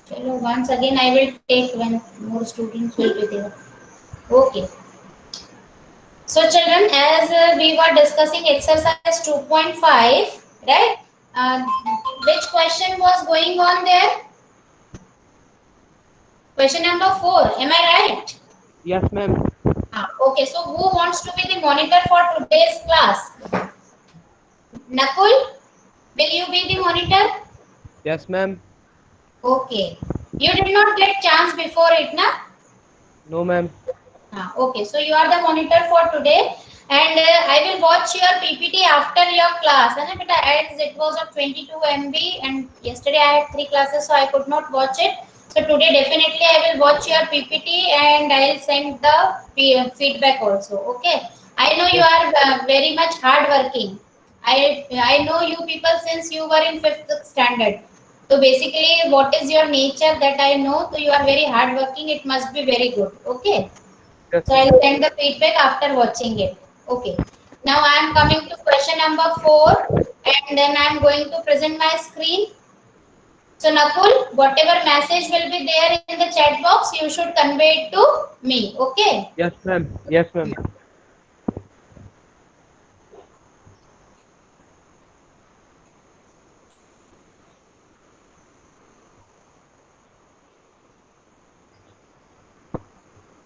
चलो once again I will take when more students will be there. Okay. So children, as we were discussing exercise 2.5, right? Uh, which question was going on there? Question number 4. Am I right? Yes, ma'am. Okay. So who wants to be the monitor for today's class? Nakul, will you be the monitor? Yes, ma'am. Okay. You did not get chance before it, na? No, ma'am. Okay, so you are the monitor for today, and I will watch your PPT after your class. And as it was of 22 MB, and yesterday I had 3 classes, so I could not watch it. So today definitely I will watch your PPT and I will send the feedback also. Okay, I know you Okay. are very much hard working. I know you people since you were in 5th standard. So basically, what is your nature that I know? So you are very hard working. It must be very good. Okay. Yes, So ma'am. I'll send the feedback after watching it. Okay. Now I am coming to question number 4, and then I am going to present my screen. So Nakul, whatever message will be there in the chat box, you should convey it to me. Okay. Yes, ma'am. Yes, ma'am.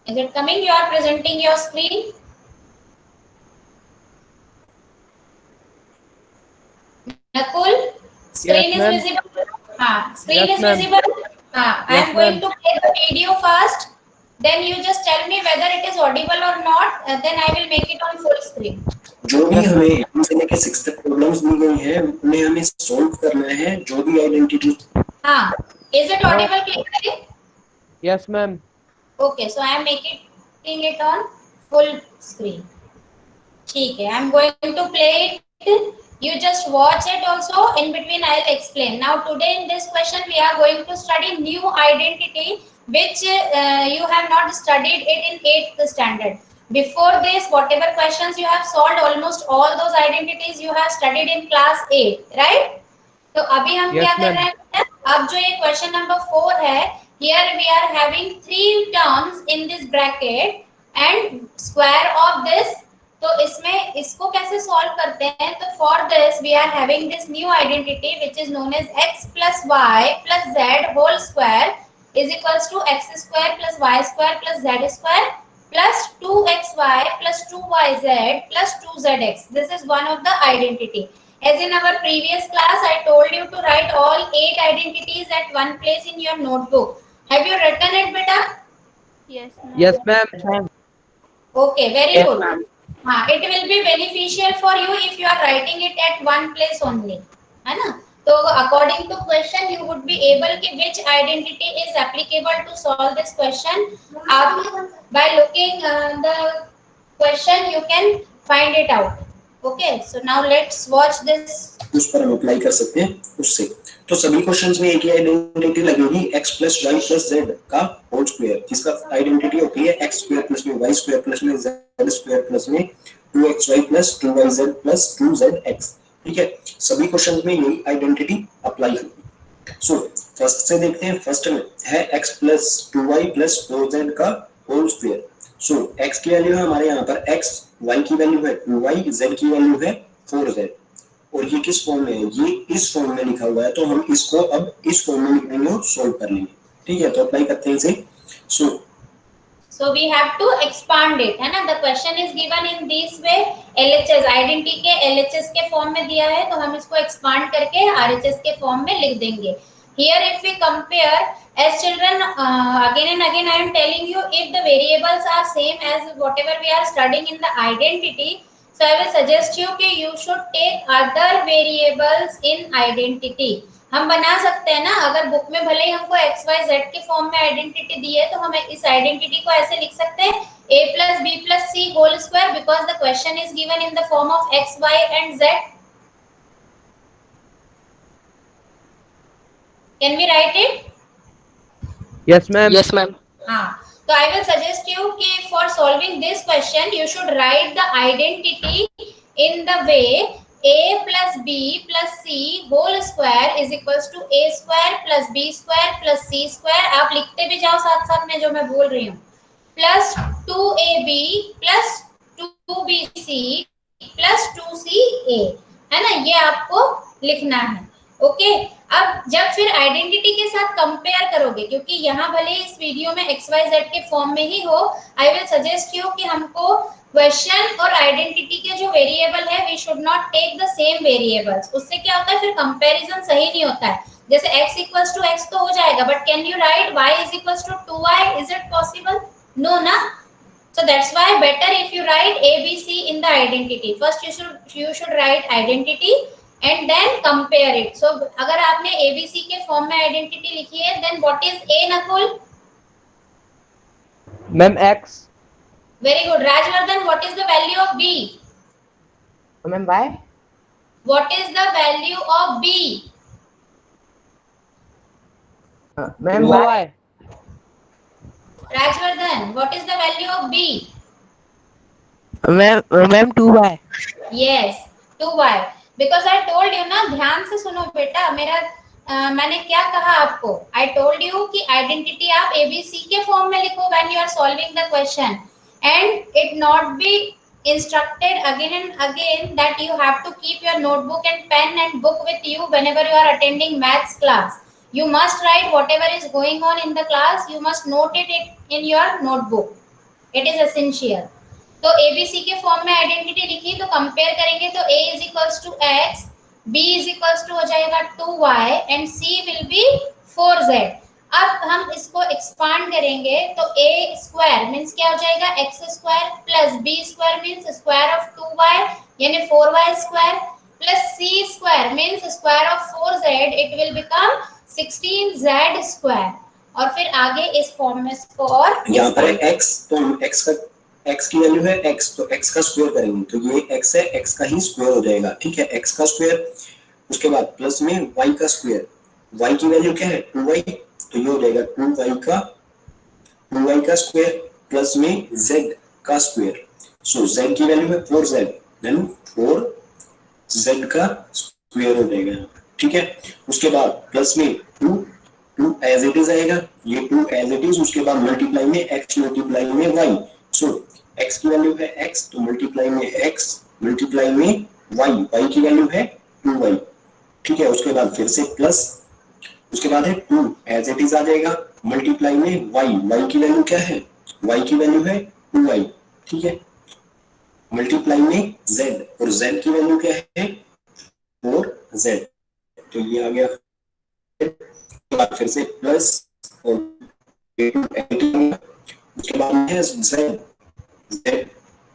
Is it coming? You are presenting your screen. Nakul, screen Yes, is ma'am. visible. Screen Yes, is ma'am. visible. I Yes, am going ma'am. to play the video first. Then you just tell me whether it is audible or not. Then I will make it on full screen. जो भी Yes, हमें ma'am. 1 से लेकर 6 तक problems दी गई हैं उन्हें हमें सॉल्व करना है जो भी आइडेंटिटी हाँ, is it हाँ. audible clearly? Yes, ma'am. Okay, so I am making it on full screen. ठीक है, I am going to play it. You just watch it also. In between, I'll explain. Now, today in this question, we are going to study new identity, which you have not studied it in 8th standard. Before this, whatever questions you have solved, almost all those identities you have studied in class 8, right? तो अभी हम क्या Yes, कर रहे ma'am. हैं? अब जो ये क्वेश्चन नंबर 4 है, here we are having 3 terms in this bracket and square of this. तो इसमें इसको कैसे सॉल्व करते हैं? तो for this we are having this new identity which is known as x plus y plus z whole square is equals to x square plus y square plus z square plus 2xy plus 2yz plus 2zx. This is one of the identity. As in our previous class, I told you to write all 8 identities at one place in your notebook. Have you written it, beta? Yes, Yes, ma'am. ma'am. Okay, very Yes, good. ma'am. It will be beneficial for you if you are writing it at one place only. है ना? तो according to question, you would be able कि which identity is applicable to solve this question. By looking the question, you can find it out. Okay, so now let's watch this. उस पर हम apply कर सकते हैं उससे। तो सभी क्वेश्चंस में एक ही आइडेंटिटी लगेगी x plus y plus z का होल स्क्वायर, जिसका आइडेंटिटी होती है x स्क्वायर प्लस में y स्क्वायर प्लस में z स्क्वायर प्लस में 2xy plus 2yz plus 2zx। ठीक है, सभी क्वेश्चंस में यही आइडेंटिटी अप्लाई होगी। सो फर्स्ट से देखते हैं। फर्स्ट में है x plus 2y plus 4z का होल स्क्वायर। सो x की वैल्यू है हमारे यहाँ पर x, y की वैल्यू है 2y, z की वैल्यू है 4z। और ये किस फॉर्म में है? ये इस फॉर्म में लिखा हुआ है, तो हम इसको अब इस फॉर्म में लिख देंगे और सोल्व कर लेंगे। ठीक है, तो अप्लाई करते हैं इसे। So we have to expand it, है ना? The question is given in this way. LHS identity के LHS के फॉर्म में दिया है, तो हम इसको expand करके RHS के फॉर्म में लिख देंगे। Here if we compare, as children, again and again I am telling you, if the variables are same as whatever we are studying in the identity, so I will suggest you कि you should take other variables in identity. हम बना सकते हैं ना, अगर book में भले ही हमको एक्स वाई जेड के फॉर्म में आइडेंटिटी दी है, तो हम इस आइडेंटिटी को ऐसे लिख सकते हैं a plus b plus c whole square, because the question is given in the form of x, y and z. Can we write it? Yes, ma'am. Yes, ma'am. हाँ, तो I will suggest you कि for solving this question you should write the identity in the way a plus b plus c whole square is equals to a square plus b square plus c square, आप लिखते भी जाओ साथ साथ में जो मैं बोल रही हूँ, plus 2ab plus 2bc plus 2ca, है ना, ये आपको लिखना है। ओके, अब जब फिर आइडेंटिटी के साथ कंपेयर करोगे, क्योंकि यहाँ भले इस वीडियो में XYZ के फॉर्म में ही हो, आई विल सजेस्ट यू कि हमको क्वेश्चन और आइडेंटिटी के जो वेरिएबल है we should not take the same variables. उससे क्या होता है, फिर कंपैरिजन सही नहीं होता है। जैसे x इक्वल्स टू x तो हो जाएगा, but can you write y is equals to 2y? Is it possible? No ना। So that's why better if you write A, B, C in the identity. First you should write identity and then compare it. So अगर आपने A, B, C के form में identity लिखी है, then what is A, Nakul? Ma'am x। Very good. Rajvardhan, what is the value of B? Ma'am y। What is the value of B? Ma'am y। y। Rajvardhan, what is the value of B? Ma'am 2y। Yes, 2y. Because I told you ना, ध्यान से सुनो बेटा मेरा, मैंने क्या कहा आपको, I told you कि आइडेंटिटी आप ABC के फॉर्म में लिखो when you are solving the question, and it not be instructed again and again that you have to keep your notebook and pen and book with you whenever you are attending maths class. You must write whatever is going on in the class, you must note it in your notebook. It is essential. तो ABC के form में identity लिखी, तो compare करेंगे तो a is equals to x, b is equals to हो जाएगा 2y and c will be 4z। अब हम इसको एक्सपांड करेंगे तो a स्क्वायर मींस क्या हो जाएगा, x square plus b square means square of 2y यानी 4y square plus c square means square of 4z, it will become 16z square. और फिर आगे इस फॉर्म में इसको और यहाँ पर x, तो x का x की वैल्यू है x, तो x का स्क्वायर करेंगे तो ये x है, x का ही स्क्वायर हो जाएगा, ठीक है, x का स्क्वायर। उसके बाद प्लस में y का स्क्वायर, y की वैल्यू क्या है 2y, तो ये हो जाएगा 2y का स्क्वायर प्लस में z का स्क्वायर। सो z की वैल्यू है 4z, देन 4z का स्क्वायर हो जाएगा, ठीक है। उसके बाद प्लस में 2 एज इट इज आएगा, ये 2 एज इट इज, उसके बाद मल्टीप्लाई में x मल्टीप्लाई में y। सो x की वैल्यू है x, तो मल्टीप्लाई में x मल्टीप्लाई में y की वैल्यू है 2y, ठीक है। उसके बाद फिर से प्लस, उसके बाद है 2 एज इट इज आ जाएगा, मल्टीप्लाई में y की वैल्यू क्या है, y की वैल्यू है 2y, ठीक है, मल्टीप्लाई में z, और z की वैल्यू क्या है 4z, तो ये आ गया। उसके बाद फिर से प्लस और उसके बाद है z,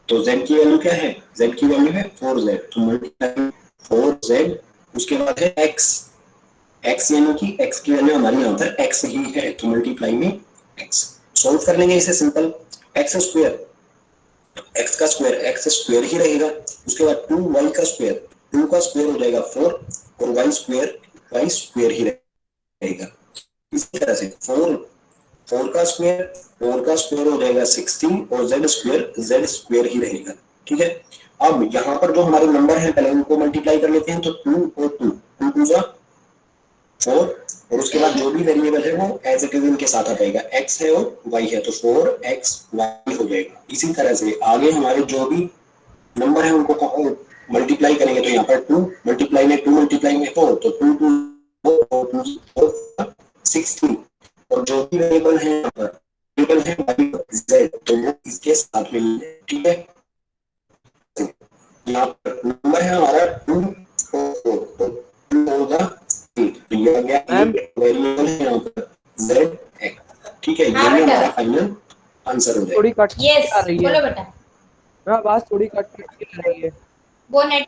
तो z की वैल्यू क्या है, z की वैल्यू है 4z, तो मल्टीप्लाई 4z। उसके बाद है x यानी कि x की वैल्यू हमारी यहाँ पर x ही है, तो मल्टीप्लाई में x। सॉल्व कर लेंगे इसे सिंपल, x स्क्वायर, x का स्क्वायर x स्क्वायर ही रहेगा। उसके बाद 2y का स्क्वायर, 2 का स्क्वायर हो जाएगा 4 और y स्क्वायर ही रहेगा। इसी तरह से 4 का स्क्वायर हो जाएगा 16 और z स्क्वायर ही रहेगा, ठीक है। अब यहाँ पर जो हमारे नंबर हैं पहले उनको मल्टीप्लाई कर लेते हैं, तो 2 और 2 2 जा 4, और उसके बाद जो भी वेरिएबल है वो एज इट इज इनके साथ आ जाएगा, x है और y है, तो 4xy हो जाएगा। इसी तरह से आगे हमारे जो भी नंबर है उनको मल्टीप्लाई करेंगे, तो यहाँ पर 2 मल्टीप्लाई में 2 मल्टीप्लाई में 4, तो 2 2 4 16, और जो भी वेरिएबल है यहाँ पर वेरिएबल है y z, तो वो इसके साथ में, ठीक है। यहाँ पर नंबर है हमारा 2 और 4, तो 2 होगा 8, तो ये आ गया वेरिएबल है यहाँ पर z x, ठीक है। ये हमारा फाइनल आंसर हो जाएगा। थोड़ी कट यस आ रही है, बोलो बेटा, आवाज थोड़ी कट आ रही है। वो नेट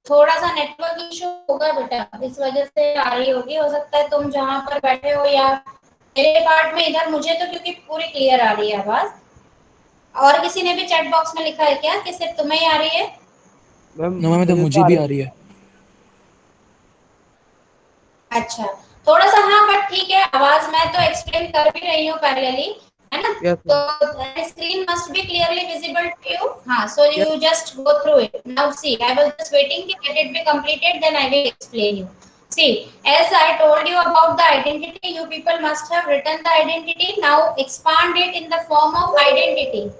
थोड़ा सा नेटवर्क इशू होगा बेटा, इस वजह से आ रही होगी, हो सकता है तुम जहां पर बैठे हो या मेरे पार्ट में, इधर मुझे तो क्योंकि पूरी क्लियर आ रही है आवाज। और किसी ने भी चैट बॉक्स में लिखा है क्या कि सिर्फ तुम्हें ही आ रही है? मैम तो मुझे भी आ रही है। अच्छा, थोड़ा सा हाँ, बट ठीक है, आवाज मैं तो एक्सप्लेन कर भी रही हूँ पैरेलली, है ना, Yes, तो ma'am. screen must be clearly visible to you. हाँ, so you just go through it. Now see, I was just waiting to let it be completed, then I will explain you. See, as I told you about the identity, you people must have written the identity. Now expand it in the form of identity.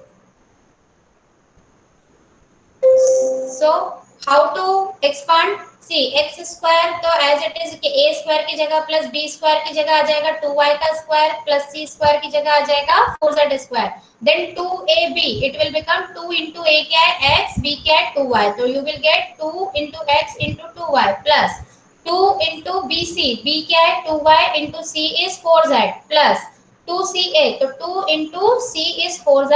So how to expand? See, x square तो as it is a square की जगह plus b square की जगह आ जाएगा 2y का square plus c square की जगह आ जाएगा 4z square. Then 2ab it will become 2 into a क्या है x, b क्या है 2y. तो you will get 2 into x into 2y plus 2 into bc, b क्या है 2y into c is 4z plus 2ca. तो 2 into c is 4z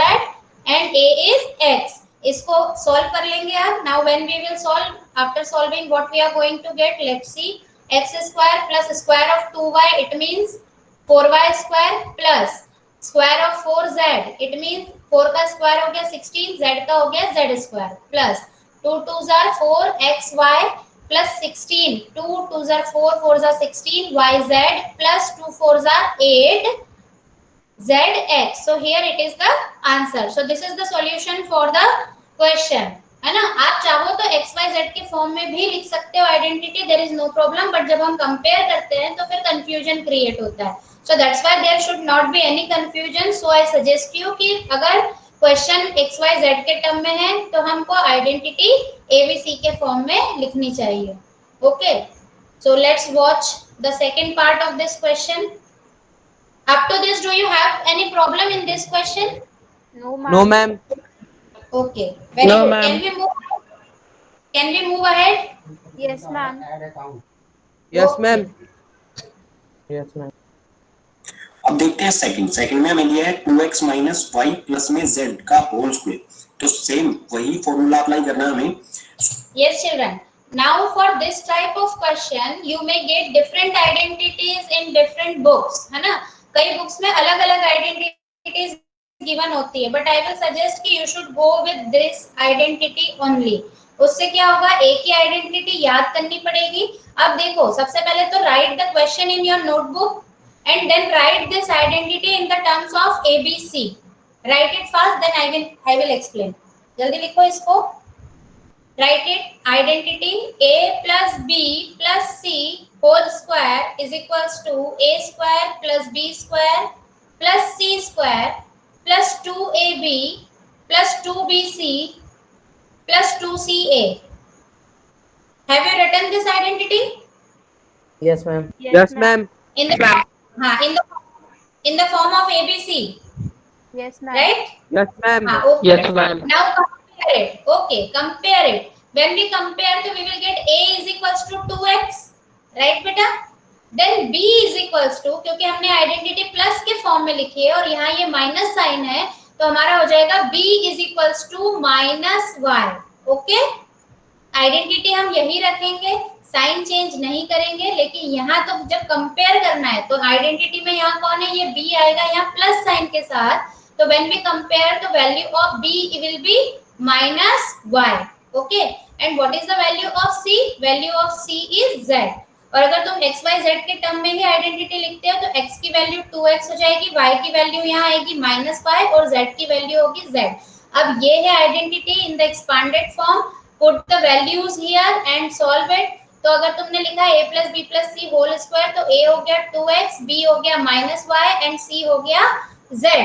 and a is x. इसको solve कर लेंगे आप. Now when we will solve, after solving what we are going to get, let's see. x square plus square of 2y it means 4y square plus square of 4z it means 4 का square हो गया 16, z का हो गया z square plus 2 2s are 4xy plus 16, 2 2s are 4, 4s are 16 yz plus 2 4s are 8 zx. So here it is the answer. So this is the solution for the question, है ना. आप चाहो तो x y z के form में भी लिख सकते हो identity, there is no problem, but जब हम कंपेयर करते हैं तो फिर कंफ्यूजन क्रिएट होता है. So that's why there should not be any confusion. So I suggest you कि अगर क्वेश्चन x y z के टर्म में है तो हमको आइडेंटिटी abc के फॉर्म में लिखनी चाहिए. Okay, so let's watch the second part of this question. Up to this, do you have any problem in this question? No, ma'am. Okay, very No, good. ma'am. Can we move ahead? Yes, ma'am. Yes, Okay. ma'am. Yes, ma'am. अब देखते हैं second में हमें दिया है 2x minus Y plus में z का whole square. तो सेम वही फॉर्मूला अप्लाई करना है हमें. Yes, children. Now for this type of question, you may get different identities in different books, है ना. कई बुक्स में अलग अलग आइडेंटिटीज गिवन होती है, बट आई विल सजेस्ट कि you should go with this identity only. उससे क्या होगा, एक ही आइडेंटिटी याद करनी पड़ेगी. अब देखो, सबसे पहले तो write the question in your notebook and then write this identity in the terms of ABC. Write it fast, then I will explain. जल्दी लिखो इसको. Write it. Identity a plus b plus c whole square is equals to a square plus b square plus c square plus 2ab plus 2bc plus 2ca. Have you written this identity? Yes, ma'am. Yes, ma'am. In the form of abc, Yes, ma'am. right? Yes, ma'am. Okay. Yes, ma'am. Now compare it. Okay, compare it. When we compare, so we will get a is equals to 2x, right बेटा? Then b is equals to, क्योंकि हमने identity plus के form में लिखी है और यहाँ ये माइनस साइन है, तो हमारा हो जाएगा b is equals to minus y. Okay, identity हम यही रखेंगे, साइन चेंज नहीं करेंगे, लेकिन यहाँ तो जब कंपेयर करना है तो आइडेंटिटी में यहाँ कौन है, ये b आएगा यहाँ प्लस साइन के साथ. तो व्हेन वी कंपेयर तो value of b will be minus y. Okay, and what is the value of c? Value of c is z. और अगर तुम x y z के टर्म में ही आइडेंटिटी लिखते हो तो x की वैल्यू 2x हो जाएगी, y की वैल्यू यहाँ आएगी माइनस y और z की वैल्यू होगी z. अब ये है identity in the expanded form. Put the values here and solve it. तो अगर तुमने लिखा a plus b plus c whole square तो a हो गया 2x, b हो गया माइनस y एंड c हो गया z.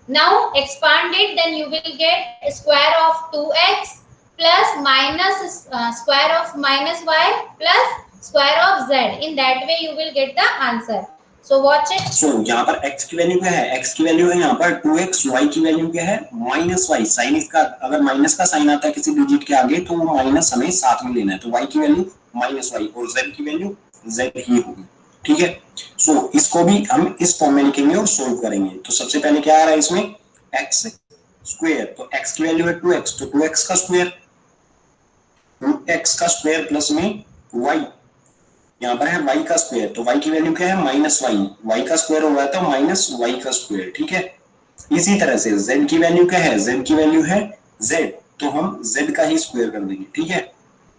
Now expand it, then you will get square of 2x plus minus square of minus y plus square of z. In that way you will get the answer. So watch it. So यहाँ पर x की value क्या है? x की value है यहाँ पर 2x, y की वैल्यू क्या है? Minus y. साइन इसका अगर माइनस का साइन आता है किसी डिजिट के आगे तो वो माइनस हमें साथ में लेना है. तो y की वैल्यू माइनस y और z की वैल्यू z ही होगी. ठीक है. सो इसको भी हम इस फॉर्म में लिखेंगे और सोल्व करेंगे. तो सबसे पहले क्या आ रहा है इसमें? x square. तो x की वैल्यू है 2x, तो 2x का स्क्वायर, 2x का स्क्वायर प्लस में y. यहाँ पर है y का स्क्वायर, तो y की वैल्यू क्या है? Minus y. y का स्क्वायर हो रहा था माइनस y का स्क्वायर. ठीक है. इसी तरह से z की वैल्यू क्या है? z की वैल्यू है z, तो हम z का ही स्क्वायर कर देंगे. ठीक है.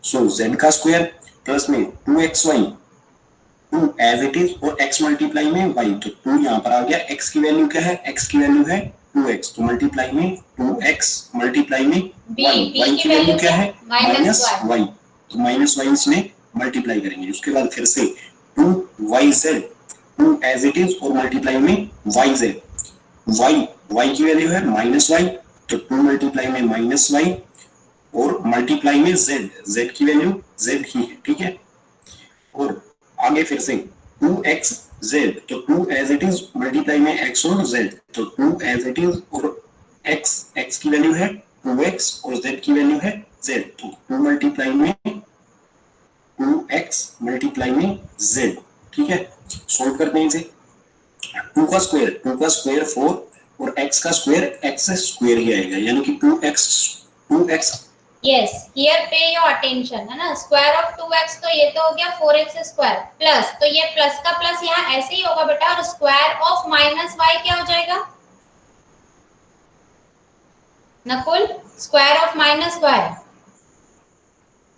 सो z का स्क्वायर प्लस में 2xy, 2 एज इट इज, और x मल्टीप्लाई में y, तो 2 यहाँ पर आ गया. x की वैल्यू क्या है? x की वैल्यू है 2x, तो मल्टीप्लाई में 2x मल्टीप्लाई में b y, b y की की वैल्यू वैल्यू क्या है माइनस y, तो माइनस y इसमें मल्टीप्लाई करेंगे। उसके बाद फिर से 2yz 2 एज इट इज और मल्टीप्लाई में yz, y की वैल्यू है माइनस y, तो 2 मल्टीप्लाई में माइनस y और मल्टीप्लाई में z की वैल्यू z ही है, ठीक है। और आगे फिर से 2xz, तो 2 एज इट इज मल्टीप्लाई में x और z, तो 2 एज इट इज और x की वैल्यू है 2x और z की वैल्यू है z, तो 2 मल्टीप्लाई में 2x मल्टीप्लाई में z, ठीक है। सॉल्व करते हैं इसे। 2 का स्क्वायर 4 और x का स्क्वायर x स्क्वायर ही आएगा, यानी कि 2x यस, हियर पे योर अटेंशन, है ना। स्क्वायर ऑफ 2x, तो ये तो हो गया 4x स्क्वायर प्लस, तो ये प्लस का प्लस यहाँ ऐसे ही होगा बेटा, और स्क्वायर ऑफ माइनस y क्या हो जाएगा Nakul? Square of minus y,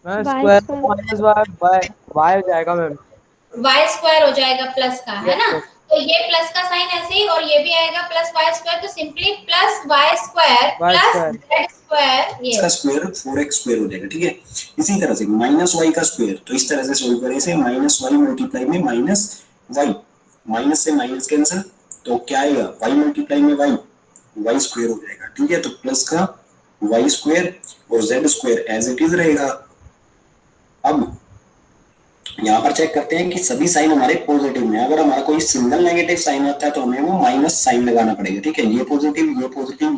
ma'am square minus y हो जाएगा मैम। y स्क्वायर हो जाएगा प्लस का, है ना। Yes, तो ये प्लस का साइन ऐसे ही, और ये भी आएगा प्लस y स्क्वायर, तो simply plus y square plus z square, इसका स्क्वायर 4x स्क्वायर हो जाएगा, ठीक है। इसी तरह से माइनस y का स्क्वायर, तो इस तरह से सॉल्व करें इसे, माइनस y मल्टीप्लाई में माइनस y, माइनस से माइनस कैंसिल, तो क्या आएगा y मल्टीप्लाई में y स्क्वायर हो जाएगा, ठीक है। तो प्लस का y स्क्वायर और z square as it is रहेगा। अब यहाँ पर चेक करते हैं कि सभी साइन हमारे पॉजिटिव में। अगर हमारा कोई सिंगल नेगेटिव साइन आता है तो हमें वो माइनस साइन लगाना पड़ेगा, ठीक है। ये पॉजिटिव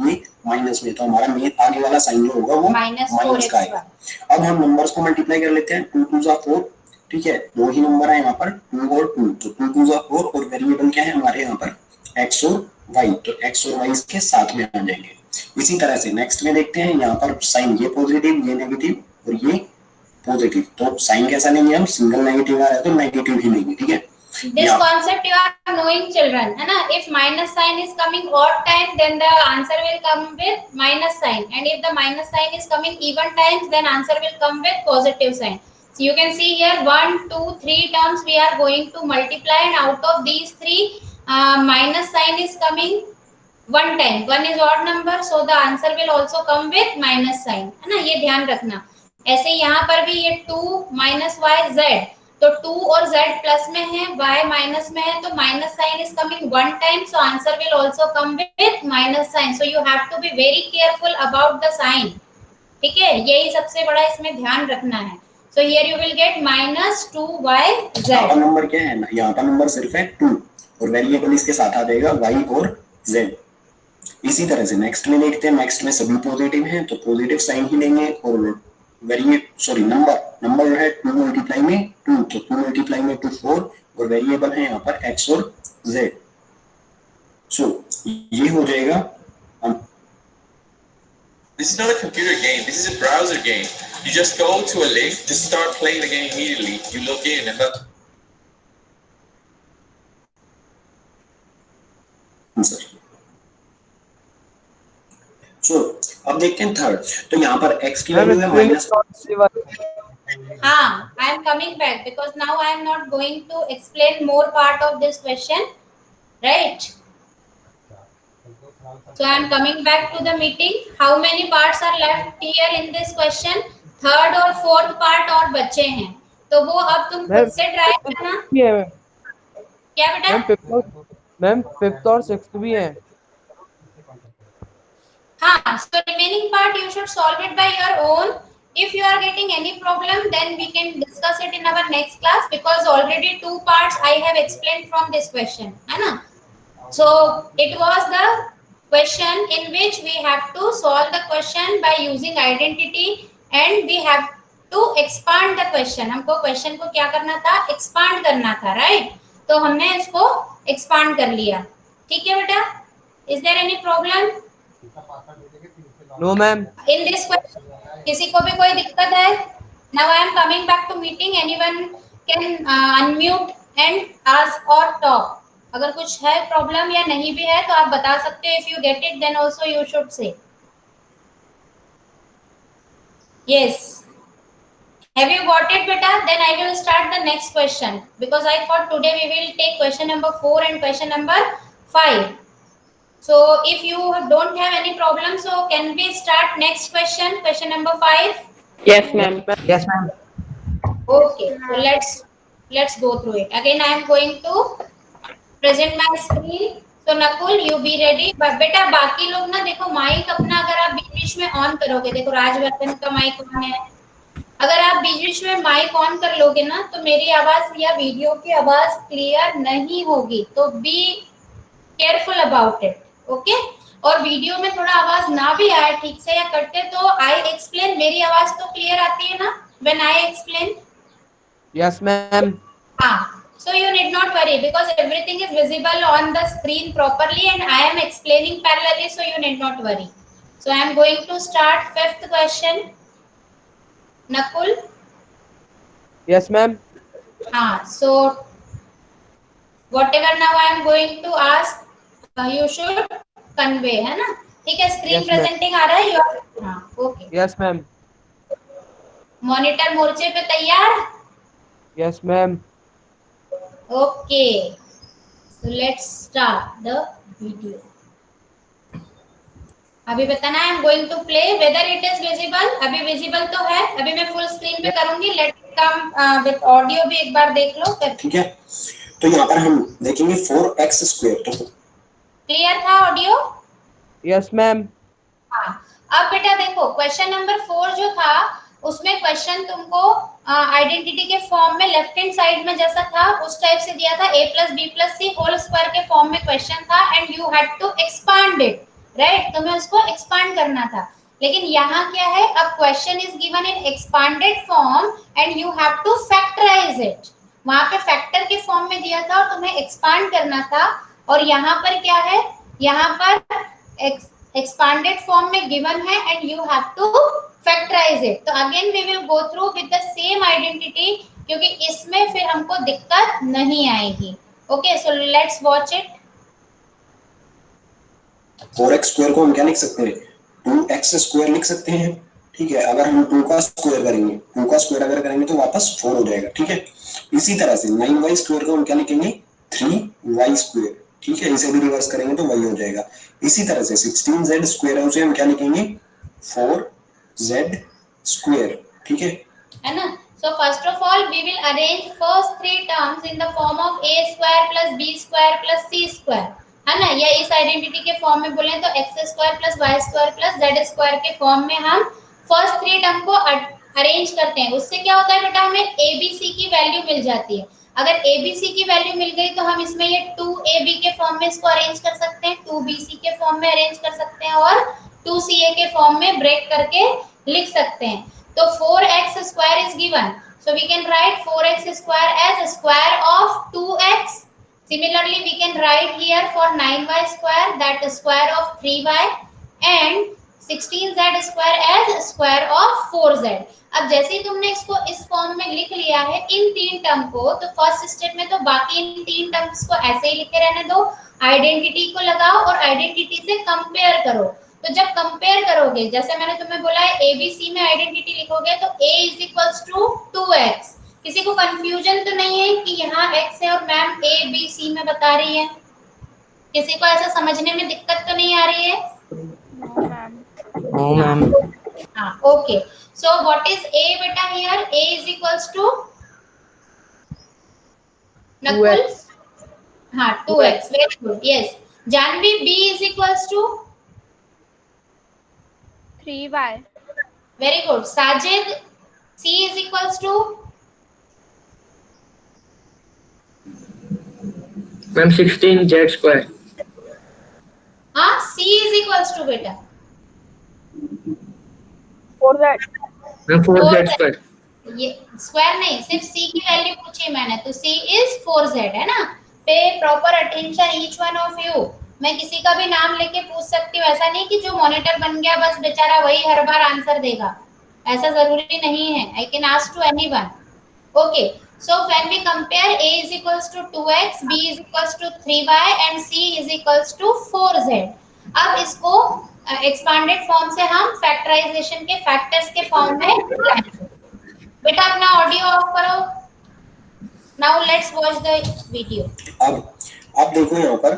ये माइनस में, तो हमारा मेन आगे वाला साइन जो होगा वो माइनस का आएगा। अब हम नंबर्स को मल्टीप्लाई कर लेते हैं, 2 2 जा 4, ठीक है। दो ही नंबर है यहाँ पर 2 और 2, तो 2 2 जा 4 और वेरिएबल क्या है हमारे यहाँ पर x और y, तो x और y के साथ में आ जाएंगे। इसी तरह से नेक्स्ट में देखते हैं, यहाँ पर साइन ये पॉजिटिव ये नेगेटिव और ये पॉजिटिव, तो साइन कैसा लेंगे हम, सिंगल नेगेटिव आ रहा है तो नेगेटिव ही लेंगे, ठीक है। This concept you are knowing children, है ना। If minus sign is coming odd time, then the answer will come with minus sign, and if the minus sign is coming even times, then answer will come with positive sign. So you can see here 1 2 3 terms we are going to multiply, and out of these three minus sign is coming one time. One is odd number, so the answer will also come with minus sign, है ना। ये ध्यान रखना। ऐसे यहाँ पर भी ये 2 minus y z, तो 2 और z प्लस में है, y माइनस में है, तो minus sign is coming one time, so answer will also come with minus sign. So you have to be very careful about the sign, ठीक है। यही सबसे बड़ा इसमें ध्यान रखना है। So here you will get -2yz। यहाँ पर नंबर क्या है, यहाँ पर नंबर सिर्फ है 2 और वेरिएबल इसके साथ आ जाएगा y और z। इसी तरह से नेक्स्ट में देखते हैं, नेक्स्ट में सभी पॉजिटिव हैं तो पॉजिटिव साइन ही लेंगे, और नंबर जो है 2 मल्टीप्लाई में 2, तो 2 मल्टीप्लाई में 2 4 और वेरिएबल है यहाँ पर x और z। सो ये हो जाएगा। This is not a computer game. This is a browser game. You just go to a link, just start playing the game immediately. You log in and that's अब देखते हैं थर्ड, तो यहाँ पर x की वैल्यू है minus. हाँ, I am coming back because now I am not going to explain more part of this question, right? So I am coming back to the meeting. How many parts are left here in this question? Third और fourth part और बचे हैं, तो वो अब तुम खुद से ट्राई करना। क्या बेटा? मैम फिफ्थ और सिक्स्थ भी है। हाँ, so remaining part you should solve it by your own. If you are getting any problem, then we can discuss it in our next class because already 2 parts I have explained from this question, है ना? So it was the question in which we have to solve the question by using identity and we have to expand the question. हमको question को क्या करना था? expand करना था, right? तो हमने इसको expand कर लिया, ठीक है बेटा? Is there any problem? No ma'am. In this question, किसी को भी कोई दिक्कत है? Now I am coming back to meeting. Anyone can unmute and ask or talk. अगर कुछ है प्रॉब्लम या नहीं भी है तो आप बता सकते हो. If you get it, then also you should say. Yes. Have you got it, beta? Then I will start the next question because I thought today we will take question number 4 and question number 5. So if you don't have any problem, so can we start next question, question number 5? Yes, ma'am. Yes, ma'am. Okay, so let's go through it. Again, I am going to present my screen. So Nakul, you be ready. बेटा बाकी लोग ना देखो mic अपना अगर आप बीच बीच में on करोगे, देखो राजवर्धन का माइक ऑन है, अगर आप बीच बीच में माइक ऑन कर लोगे ना तो मेरी आवाज या वीडियो की आवाज क्लियर नहीं होगी, तो be careful about it, okay. और वीडियो में थोड़ा आवाज ना भी आए ठीक से या कटते तो आई एक्सप्लेन, मेरी आवाज तो क्लियर आती है ना when I explain? Yes, ma'am. So you need not worry because everything is visible on the screen properly and I am explaining parallelly, so you need not worry. So I am going to start fifth question. Nakul? Yes, ma'am. So whatever now I am going to ask, you should convey, है ना? ठीक है, screen Yes, ma'am. Presenting आ रहा है? Okay. Yes, ma'am. Monitor मोर्चे पे तैयार? Yes, ma'am. Okay. So let's start the video. अभी बताना है, I'm going to play whether it is visible. अभी visible तो है, अभी मैं full screen पे करूंगी. Let it come with audio भी एक बार देख लो। ठीक है, तो यहाँ पर हम देखेंगे 4x स्क्वायर। तो क्लियर था ऑडियो? Yes, ma'am. हाँ, अब बेटा देखो क्वेश्चन नंबर 4 जो था उसमें क्वेश्चन तुमको आइडेंटिटी के फॉर्म में लेफ्ट हैंड साइड में जैसा था उस टाइप से दिया था, a + b + c whole square के फॉर्म में क्वेश्चन था and you had to expand it, right? तुम्हें उसको एक्सपांड करना था। लेकिन यहाँ क्या है, अब question is given in expanded form and you have to factorise it. वहां पे फैक्टर के फॉर्म में दिया था और तुम्हें एक्सपांड करना था, और यहाँ पर क्या है, यहाँ पर expanded form में given है and you have to factorize it. तो again we will go through with the same identity क्योंकि इसमें फिर हमको दिक्कत नहीं आएगी। Okay, so let's watch it. 4x square को हम क्या लिख सकते हैं, 2x स्क्वायर लिख सकते हैं। ठीक है, अगर हम 2 का स्क्वायर करेंगे, 2 का स्क्वायर अगर करेंगे तो वापस 4 हो जाएगा। ठीक है, इसी तरह से 9y स्क्वायर को हम क्या लिखेंगे, 3y स्क्वायर। ठीक है, इसे भी रिवर्स करेंगे तो y हो जाएगा। इसी तरह से 16z स्क्वायर है उसे हम क्या लिखेंगे, 4z स्क्वायर। ठीक है ना? So first of all we will arrange first three terms in the form of a square plus b square plus c square, है ना? या इस आइडेंटिटी के फॉर्म में बोले तो x square plus y square plus z square के form में हम फर्स्ट थ्री टर्म को अरेंज करते हैं। उससे क्या होता है बेटा, हमें a b c की वैल्यू मिल जाती है। अगर a b c की वैल्यू मिल गई तो हम इसमें ये 2ab के फॉर्म में इसको अरेंज कर सकते हैं, 2bc के फॉर्म में अरेंज कर सकते हैं और 2ca के फॉर्म में ब्रेक करके लिख सकते हैं। तो 4x square is given, so we can write 4x square as square of 2x. Similarly we can write here for 9y square that is square of 3y and 16z square as square of 4z. अब जैसे ही तुमने इसको इस form में लिख लिया है इन तीन टर्म को, तो फर्स्ट स्टेप में तो बाकी इन तीन टर्म्स को ऐसे ही लिखे रहने दो, आइडेंटिटी को लगाओ और आइडेंटिटी से कंपेयर करो। तो जब कंपेयर करोगे, जैसे मैंने तुम्हें बोला है ABC में आइडेंटिटी लिखोगे तो A = 2x। किसी को कंफ्यूजन तो नहीं है कि यहाँ x है और मैम ABC में बता रही है? किसी को ऐसा समझने में दिक्कत तो नहीं आ रही है? No, ma'am. हाँ, okay. So what is A बेटा हियर? A = नकुल? हाँ, 2x। Very good, yes. Janhavi, B = 3y. Very good. Sajid, C = ma'am 16z square. हाँ, C = बेटा 4z। 4z square. ये स्क्वायर नहीं, सिर्फ C की वैल्यू पूछी मैंने, तो C is 4z, है ना? पे proper attention each one of you. मैं किसी का भी नाम लेके पूछ सकती हूँ, ऐसा नहीं कि जो मॉनिटर बन गया बस बेचारा वही हर बार आंसर देगा, ऐसा जरूरी नहीं है। I can ask to anyone. Okay, so when we compare A = 2x, B = 3y and C = 4z। अब इसको एक्सपांडेड फॉर्म से हम फैक्टराइजेशन के फैक्टर्स के फॉर्म में लाएंगे। बेटा अपना ऑडियो ऑफ करो। Now let's watch the video. अब देखो यहाँ पर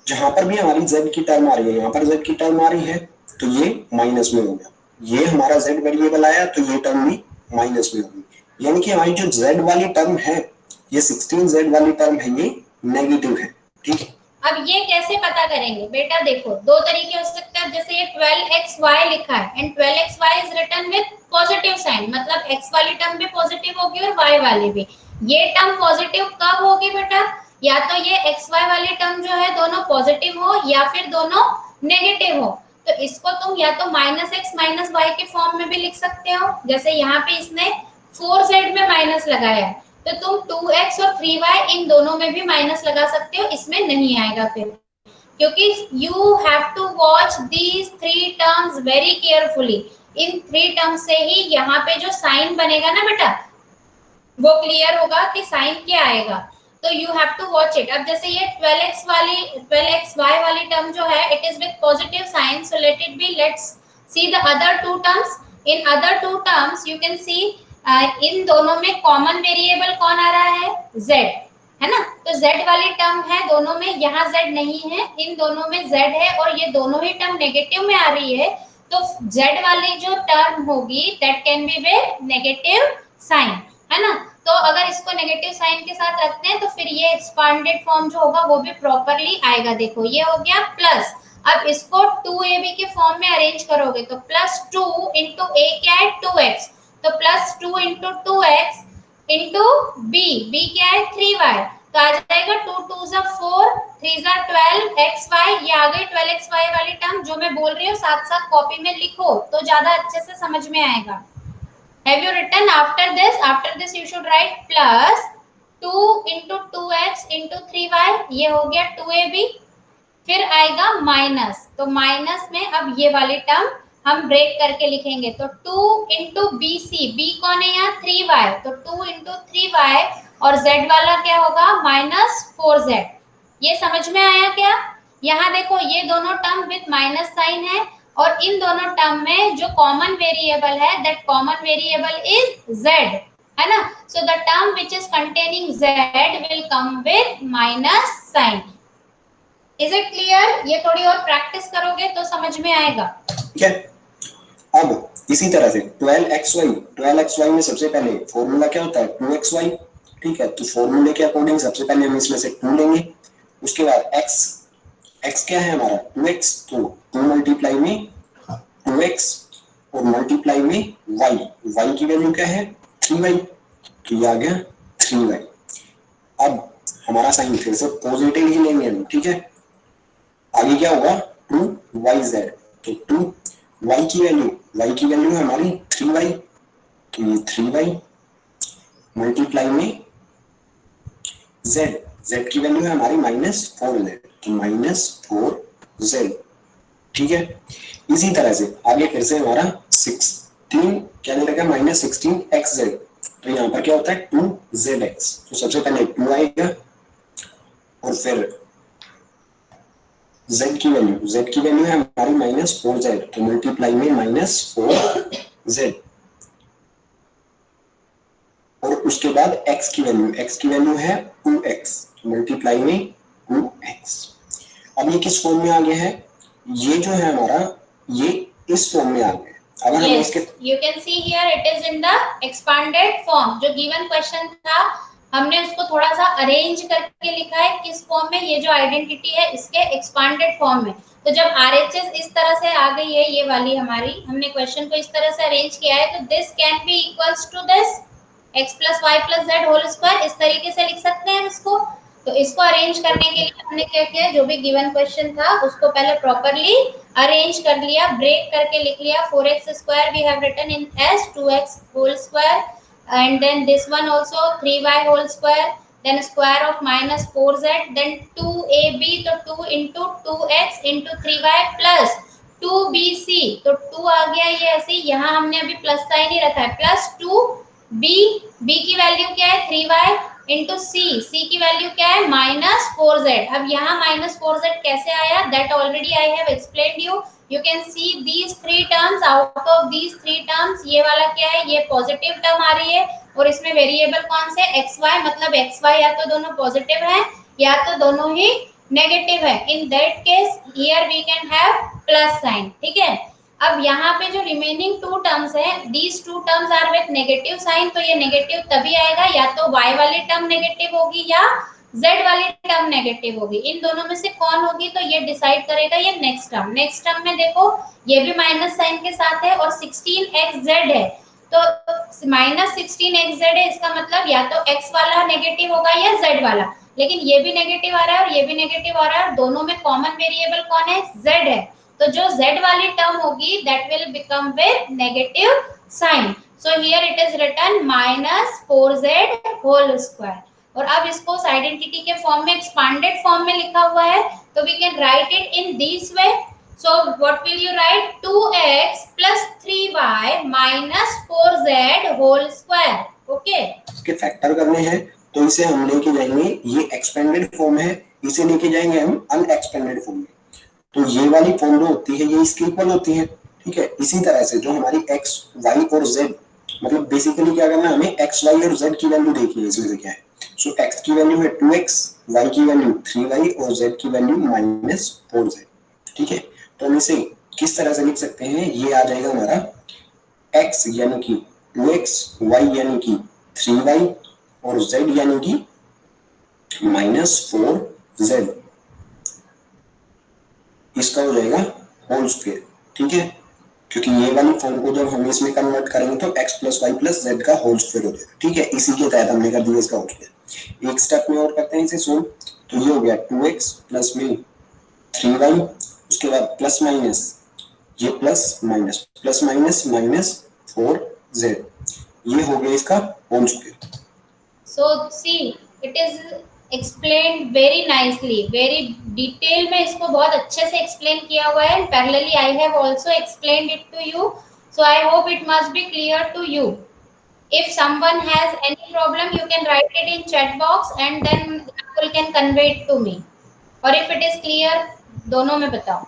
जहां पर भी हमारी z की टर्म आ रही है, यहाँ पर z की टर्म आ रही है तो ये माइनस में हो गया, ये हमारा z वेरिएबल आया तो ये टर्म भी माइनस में होगी, यानी कि हमारी जो z वाली टर्म है, ये 16z वाली टर्म है, ये नेगेटिव है। ठीक है, अब ये कैसे पता करेंगे बेटा, देखो दो तरीके हो सकते हैं, जैसे ये 12xy लिखा है and 12xy is written with positive sign, मतलब x वाली टर्म भी पॉजिटिव होगी और y वाली भी। ये टर्म पॉजिटिव कब होगी बेटा, या तो ये xy वाली टर्म जो है दोनों पॉजिटिव हो या फिर दोनों नेगेटिव हो। तो इसको तुम या तो -x -y के फॉर्म में भी लिख सकते हो, जैसे यहाँ पे इसने 4z में माइनस लगाया है तो तुम 2x और 3y इन दोनों में भी माइनस लगा सकते हो, इसमें नहीं आएगा फिर, क्योंकि you have to watch these 3 terms very carefully. इन 3 टर्म्स से ही यहाँ पे जो साइन बनेगा ना बेटा, वो क्लियर होगा कि साइन क्या आएगा, तो you have to watch it. अब जैसे ये 12xy वाली टर्म जो है, it is with positive sign, so let it be, let's see the other 2 terms. In other 2 terms you can see इन दोनों में कॉमन वेरिएबल कौन आ रहा है, z, है ना, तो z वाली टर्म है दोनों में, यहाँ z नहीं है, इन दोनों में z है और ये दोनों ही टर्म नेगेटिव में आ रही है, तो z वाली जो टर्म होगी that can be with negative sign, है ना। तो अगर इसको नेगेटिव साइन के साथ रखते हैं तो फिर ये एक्सपांडेड फॉर्म जो होगा वो भी प्रॉपर्ली आएगा। देखो ये हो गया प्लस, अब इसको 2ab के फॉर्म में अरेंज करोगे तो +2 इंटू a क्या है 2x, तो +2 इंटू 2x इंटू b क्या है 3y, तो आ जाएगा 2 2 4 3 12 xy, ये आ गई 12xy वाली टर्म जो मैं बोल रही हूँ, साथ साथ कॉपी में लिखो तो ज्यादा अच्छे से समझ में आएगा। Have you written after this? After this you should write plus 2 into 2x into 3y, ये हो गया 2ab, फिर आएगा माइनस, तो माइनस में अब ये वाली टर्म हम ब्रेक करके लिखेंगे, तो 2 into bc, b कौन है यहाँ 3y, तो 2 into 3y और z वाला क्या होगा -4z। ये समझ में आया क्या? यहाँ देखो ये दोनों टर्म विद माइनस साइन है और इन दोनों टर्म में जो कॉमन वेरिएबल है that common variable is z, है ना। So the term which is containing z will come with minus sign. Is it clear? ये थोड़ी और प्रैक्टिस करोगे तो समझ में आएगा। ठीक है, अब इसी तरह से 12xy में सबसे पहले फॉर्मूला क्या होता है 2xy, ठीक है, तो फॉर्मूले के अकॉर्डिंग सबसे पहले हम इसमें से 2 लेंगे, उसके बाद x क्या है हमारा 2x, तो 2 मल्टीप्लाई में 2x और मल्टीप्लाई में y की वैल्यू क्या है 3y, तो ये आ गया 3y। अब हमारा साइन फिर से पॉजिटिव ही लेंगे हम, ठीक है, आगे क्या होगा 2yz, तो 2y की वैल्यू है हमारी 3y, तो ये 3y मल्टीप्लाई में z की वैल्यू है हमारी -4z, तो -4z, ठीक है। इसी तरह से आगे फिर से हमारा 16 क्या दे रखा है -16xz, तो यहाँ पर क्या होता है 2zx, तो सबसे पहले 2 आएगा और फिर z की वैल्यू है हमारी -4z, तो मल्टीप्लाई में -4z और उसके बाद x की वैल्यू है 2x, तो मल्टीप्लाई में 2x। अब ये किस फॉर्म में आ गया है, ये जो है हमारा ये इस फॉर्म में आ गया है। अगर हम इसके you can see here it is in the expanded form, जो given question था हमने उसको थोड़ा सा अरेंज करके लिखा है किस फॉर्म में, ये जो आइडेंटिटी है इसके एक्सपांडेड फॉर्म में। तो जब RHS इस तरह से आ गई है, ये वाली हमारी, हमने क्वेश्चन को इस तरह से अरेंज किया है, तो this can be equals to this x + y + z whole square, इस तरीके से लिख सकते हैं इसको। तो इसको अरेंज करने के लिए हमने क्या किया, जो भी गिवन क्वेश्चन था उसको पहले प्रॉपर्ली अरेंज कर लिया, ब्रेक करके लिख लिया। 4x² we have written in as 2x whole square and then this one also 3y whole square, then square of -4z, then 2ab, तो 2 into 2x into 3y plus 2bc, तो 2 आ गया ये ऐसे, यहाँ हमने अभी प्लस साइन ही रखा है, प्लस 2b की वैल्यू क्या है 3y into c की वैल्यू क्या है -4z। अब यहाँ -4z कैसे आया, that already I have explained you can see these 3 terms, out of these 3 terms ये वाला क्या है, ये पॉजिटिव टर्म आ रही है और इसमें वेरिएबल कौन से xy, मतलब xy या तो दोनों पॉजिटिव है या तो दोनों ही नेगेटिव है, in that case here we can have plus sign, ठीक है। अब यहाँ पे जो रिमेनिंग टू टर्म्स है, these two terms are with negative sign, तो ये नेगेटिव तभी आएगा या तो y वाली टर्म नेगेटिव होगी या z वाली टर्म नेगेटिव होगी। इन दोनों में से कौन होगी तो ये डिसाइड करेगा ये नेक्स्ट टर्म। नेक्स्ट टर्म में देखो ये भी माइनस साइन के साथ है और 16xz है, तो माइनस 16xz है, इसका मतलब या तो x वाला नेगेटिव होगा या z वाला, लेकिन ये भी नेगेटिव आ रहा है और ये भी नेगेटिव आ रहा है, दोनों में कॉमन वेरिएबल कौन है, z है, तो जो z वाली टर्म होगी that will become with negative sign. So here it is written minus 4z whole square. और अब इसको आइडेंटिटी के फॉर्म में, एक्सपांडेड फॉर्म में लिखा हुआ है, तो we can write it in this way. So what will you write, 2x plus 3y minus 4z whole square. Okay, इसके फैक्टर करने हैं तो इसे हम लेके जाएंगे, ये एक्सपेंडेड फॉर्म है, इसे लेके जाएंगे हम अनएक्सपेंडेड फॉर्म में। तो ये वाली फॉर्म जो होती है ये इसके इक्वल होती है, ठीक है। इसी तरह से जो हमारी x, y और z, मतलब बेसिकली क्या करना है हमें, x, y और z की वैल्यू देखनी है। इसमें से क्या है, सो x की वैल्यू है 2x, y की वैल्यू 3y और z की वैल्यू -4z, ठीक है। तो हम इसे किस तरह से लिख सकते हैं, ये आ जाएगा हमारा x यानी कि 2x, y यानी कि 3y और z यानी कि -4z, इसका हो जाएगा होल स्क्वायर, ठीक है। क्योंकि ये वाली फॉर्म को जब हम इसमें कन्वर्ट करेंगे तो x + y + z का होल स्क्वायर हो जाएगा, ठीक है। इसी के तहत हमने कर दिया इसका होल स्क्वायर। एक स्टेप में और करते हैं इसे सोल्व, तो ये हो गया 2x प्लस में 3y, उसके बाद प्लस माइनस ये प्लस माइनस -4z, ये हो गया इसका whole square. so see it is explained very nicely, very detail में इसको बहुत अच्छे से explain किया हुआ है, and parallelly I have also explained it to you, so I hope it must be clear to you. If someone has any problem you can write it in chat box and then Rahul can convey it to me, or if it is clear दोनों में बताओ।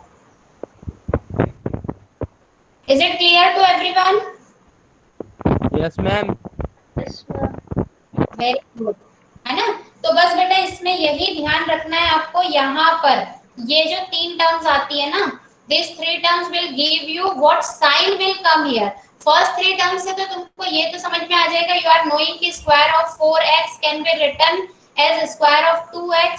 Is it clear to everyone? Yes ma'am. Very good, है ना। तो बस बेटा इसमें यही ध्यान रखना है आपको, यहाँ पर ये जो तीन टर्म्स आती है ना, this three terms will give you what sign will come here. First three terms से तो तुमको ये तो समझ में आ जाएगा, यू आर नोइंग कि square of 4x can be written as square of 2x,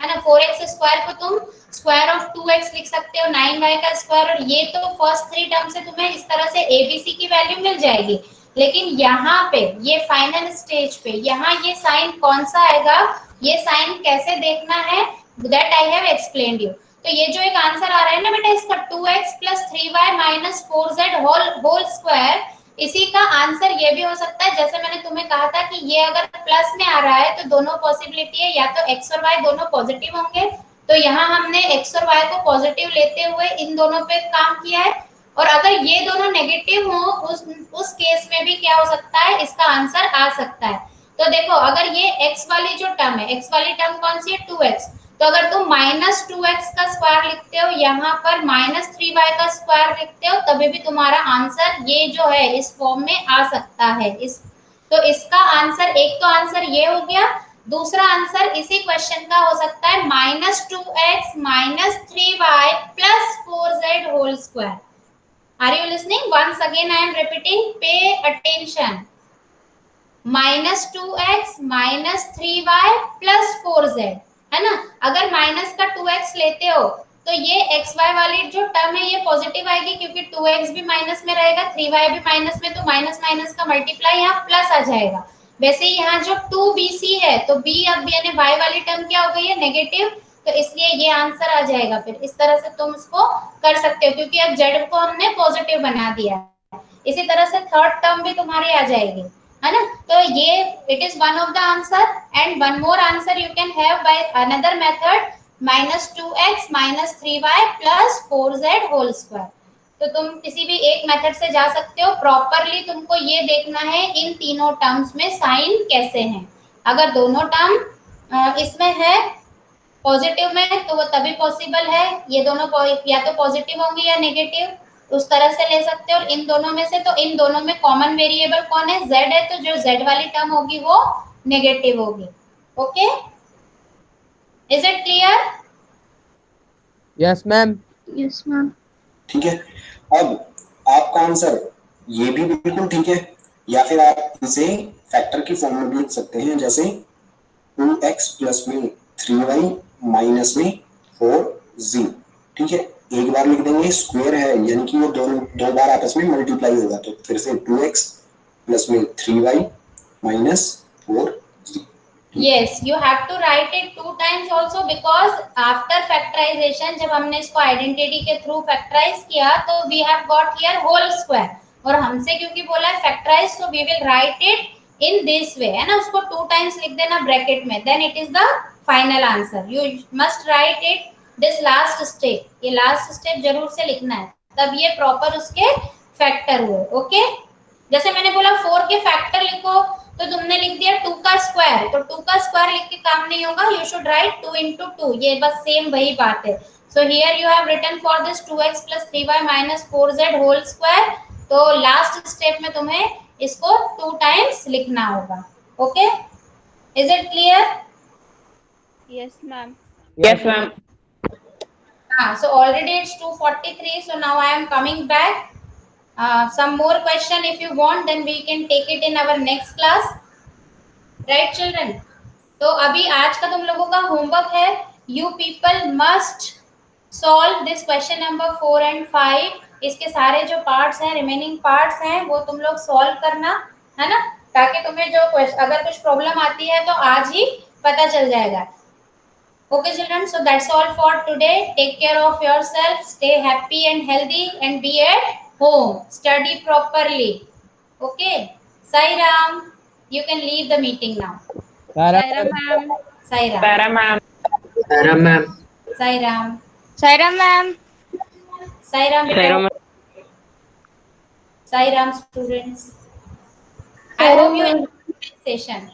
है ना। 4x स्क्वायर को तुम स्क्वायर ऑफ 2x लिख सकते हो, 9y का स्क्वायर, और ये तो फर्स्ट थ्री टर्म से तुम्हें इस तरह से abc की वैल्यू मिल जाएगी। लेकिन यहाँ पे ये फाइनल स्टेज पे यहाँ ये साइन कौन सा आएगा, ये साइन कैसे देखना है, that I have explained you. तो ये जो एक आंसर आ रहा है ना बेटा इसका 2x + 3y - 4z whole square, इसी का आंसर ये भी हो सकता है, जैसे मैंने तुम्हें कहा था कि ये अगर प्लस में आ रहा है तो दोनों पॉसिबिलिटी है, या तो x और y दोनों पॉजिटिव होंगे, तो यहाँ हमने x और y को पॉजिटिव लेते हुए इन दोनों पे काम किया है, और अगर ये दोनों नेगेटिव हो उस केस में भी क्या हो सकता है, इसका आंसर आ सकता है। तो देखो अगर ये x वाली जो टर्म है, x वाली टर्म कौन सी है 2x, तो अगर तुम -2x का स्क्वायर लिखते हो, यहाँ पर -3y का स्क्वायर लिखते हो, तभी भी तुम्हारा आंसर ये जो है इस फॉर्म में आ सकता है। तो इसका आंसर, एक तो आंसर ये हो गया, दूसरा आंसर इसी क्वेश्चन का हो सकता है -2x - 3y + 4z whole square. Are you listening? Once again I am repeating, pay attention. -2x - 3y + 4z, है ना। अगर माइनस का 2x लेते हो तो ये xy वाली जो टर्म है ये पॉजिटिव आएगी, क्योंकि 2x भी माइनस में रहेगा, 3y भी माइनस में, तो माइनस माइनस का मल्टीप्लाई यहाँ प्लस आ जाएगा। वैसे ही यहाँ जो 2bc है, तो b अब यानी y वाली टर्म क्या हो गई है, नेगेटिव, तो इसलिए ये आंसर आ जाएगा। फिर इस तरह से तुम इसको कर सकते हो, क्योंकि अब z को हमने पॉजिटिव बना दिया है। इसी तरह से थर्ड टर्म भी तुम्हारी आ जाएगी, है ना। तो ये it is one of the answer, and one more answer you can have by another method, -2x - 3y + 4z whole square. तो तुम किसी भी एक मेथड से जा सकते हो। प्रॉपरली तुमको ये देखना है इन तीनों टर्म्स में साइन कैसे हैं। अगर दोनों टर्म इसमें है पॉजिटिव में तो वो तभी पॉसिबल है, ये दोनों या तो पॉजिटिव होंगे या नेगेटिव, उस तरह से ले सकते हो। और इन दोनों में से, तो इन दोनों में कॉमन वेरिएबल कौन है, z है, तो जो z वाली टर्म होगी वो नेगेटिव होगी। Okay, is it clear? Yes, ma'am. Yes, ma'am. ठीक है, अब आपका आंसर ये भी बिल्कुल ठीक है, या फिर आप इसे फैक्टर की फॉर्म में भी लिख सकते हैं, जैसे 2x प्लस में 3y माइनस में 4z। ठीक है, एक बार लिख देंगे, स्क्वायर है यानी कि वो दो बार आपस में मल्टीप्लाई होगा, तो फिर से 2x प्लस में 3y minus 4z। Yes, you have to write it 2 times also because after factorization जब हमने इसको आइडेंटिटी के थ्रू फैक्टराइज किया तो we have got here whole square, और हमसे क्योंकि बोला है factorise, so we will write it in this way, है ना, उसको 2 times लिख देना ब्रैकेट में, then it is the final answer. You must write it this last step, ये लास्ट स्टेप जरूर से लिखना है, तब ये प्रॉपर उसके फैक्टर हुए। ओके, जैसे मैंने बोला 4 के फैक्टर लिखो, तो तुमने लिख दिया 2 का स्क्वायर, तो 2 का स्क्वायर लिख के काम नहीं होगा, यू शुड राइट 2 into 2, ये बस सेम वही बात है। So here you have written for this 2x plus 3y minus 4z whole square, तो लास्ट स्टेप में तुम्हें इसको 2 टाइम्स लिखना होगा। Okay, is it clear? Yes, ma'am. Yes, ma'am. So already it's 2:43, so now I am coming back. Some more question if you want, then we can take it in our next class, right children? तो अभी आज का तुम लोगों का homework है, you people must solve this question number 4 and 5, इसके सारे जो पार्ट्स हैं, रिमेनिंग पार्ट्स हैं, वो तुम लोग सॉल्व करना, है ना, ताकि तुम्हें जो अगर कुछ प्रॉब्लम आती है तो आज ही पता चल जाएगा। Okay children, so that's all for today. Take care of yourself, stay happy and healthy, and be at home, study properly. Okay, Sai Ram, you can leave the meeting now. Saira, ma'am. Sai Ram, Sarah, ma'am. Sarah, ma'am. Sai Ram, Saira, ma'am. Sai Ram, Sarah, ma'am. Sai Ram students, I hope you enjoyed this session.